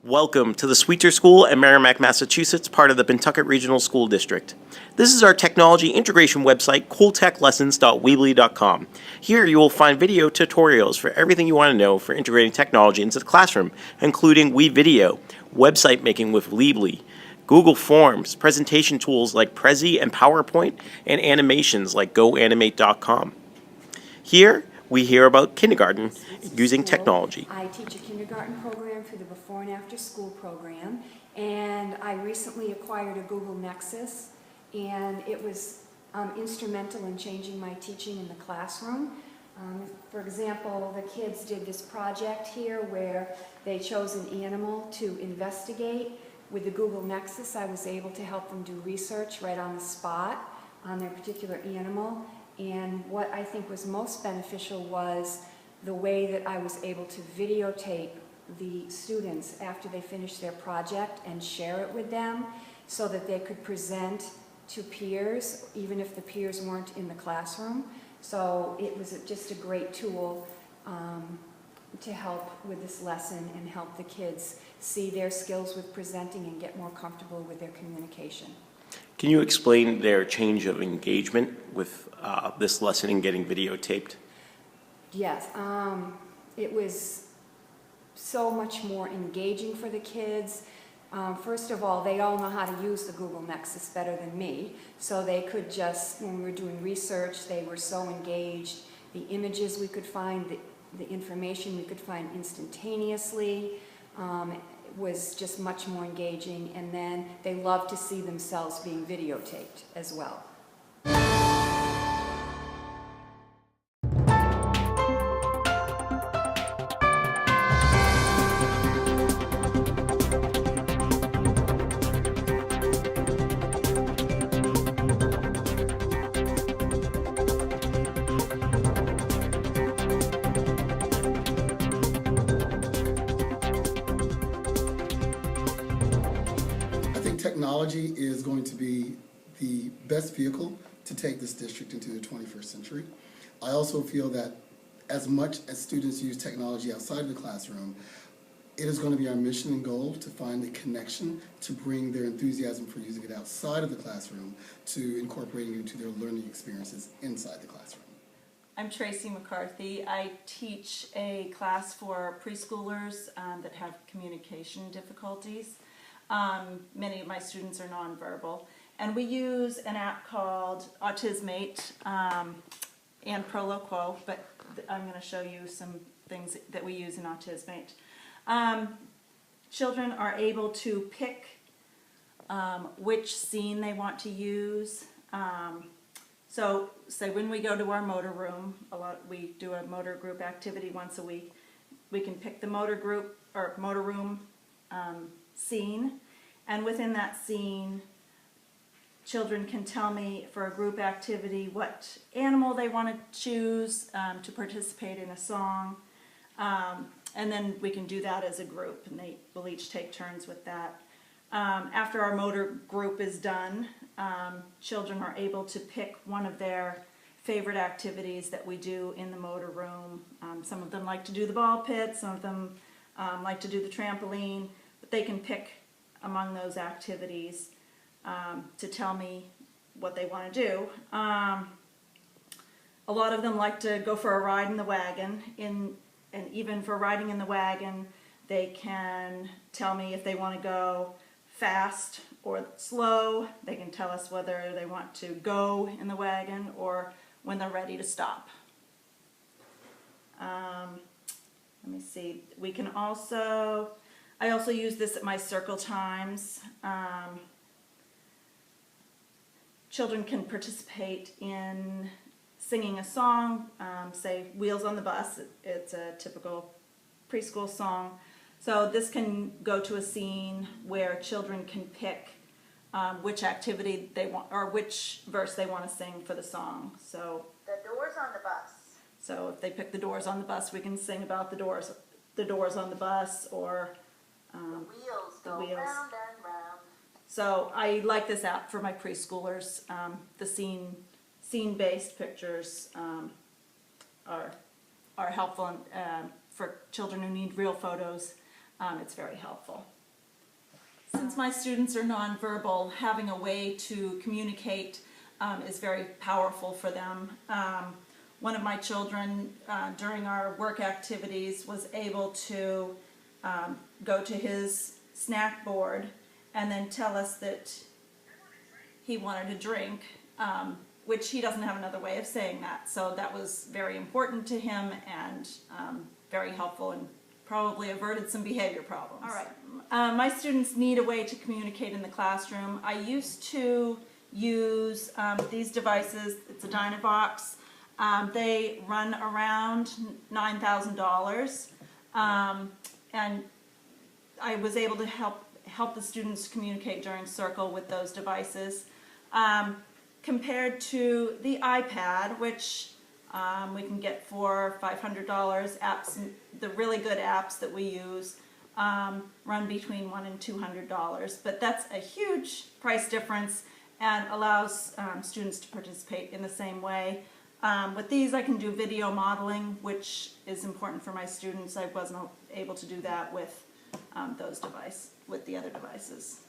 Welcome to the Sweetsir School in Merrimack, Massachusetts, part of the Pentucket Regional School District. This is our technology integration website, cooltechlessons.weebly.com. Here you will find video tutorials for everything you want to know for integrating technology into the classroom, including WeVideo, website making with Weebly, Google Forms, presentation tools like Prezi and PowerPoint, and animations like GoAnimate.com. Here, we hear about kindergarten using technology. I teach a kindergarten program for the before and after school program, and I recently acquired a Google Nexus, and it was instrumental in changing my teaching in the classroom. For example, the kids did this project here where they chose an animal to investigate. With the Google Nexus, I was able to help them do research right on the spot on their particular animal. And what I think was most beneficial was the way that I was able to videotape the students after they finished their project and share it with them so that they could present to peers, even if the peers weren't in the classroom. So it was just a great tool to help with this lesson and help the kids see their skills with presenting and get more comfortable with their communication. Can you explain their change of engagement with this lesson and getting videotaped? Yes, it was so much more engaging for the kids. First of all, they all know how to use the Google Nexus better than me, so they could just, when we were doing research, they were so engaged. The images we could find, the information we could find instantaneously. Was just much more engaging, and then they love to see themselves being videotaped as well. Technology is going to be the best vehicle to take this district into the 21st century. I also feel that as much as students use technology outside of the classroom, it is going to be our mission and goal to find the connection to bring their enthusiasm for using it outside of the classroom to incorporating it into their learning experiences inside the classroom. I'm Tracy McCarthy. I teach a class for preschoolers that have communication difficulties. Many of my students are nonverbal, and we use an app called Autismate and Proloquo, but I'm going to show you some things that we use in Autismate. Children are able to pick which scene they want to use. So say when we go to our motor room, we do a motor group activity once a week, we can pick the motor group or motor room scene, and within that scene children can tell me for a group activity what animal they want to choose to participate in a song, and then we can do that as a group, and they will each take turns with that. After our motor group is done, children are able to pick one of their favorite activities that we do in the motor room. Some of them like to do the ball pit, some of them like to do the trampoline, but they can pick among those activities to tell me what they want to do. A lot of them like to go for a ride in the wagon, and even for riding in the wagon, they can tell me if they want to go fast or slow. They can tell us whether they want to go in the wagon or when they're ready to stop. Let me see. We can also, I also use this at my circle times. Children can participate in singing a song, say Wheels on the Bus. It's a typical preschool song. So this can go to a scene where children can pick which activity they want, or which verse they want to sing for the song. So the doors on the bus. So if they pick the doors on the bus, we can sing about the doors on the bus, or The wheels the go wheels. round and round. So I like this app for my preschoolers. The scene-based pictures are helpful for children who need real photos. it's very helpful. Since my students are nonverbal, having a way to communicate is very powerful for them. One of my children, during our work activities, was able to go to his snack board and then tell us that he wanted a drink, which he doesn't have another way of saying that. So that was very important to him and very helpful and probably averted some behavior problems. All right. My students need a way to communicate in the classroom. I used to use these devices. It's a Dynavox. They run around $9,000, and I was able to help the students communicate during Circle with those devices. Compared to the iPad, which we can get for $500, apps, the really good apps that we use run between $100 and $200, but that's a huge price difference and allows students to participate in the same way. With these I can do video modeling, which is important for my students. I wasn't able to do that with with the other devices.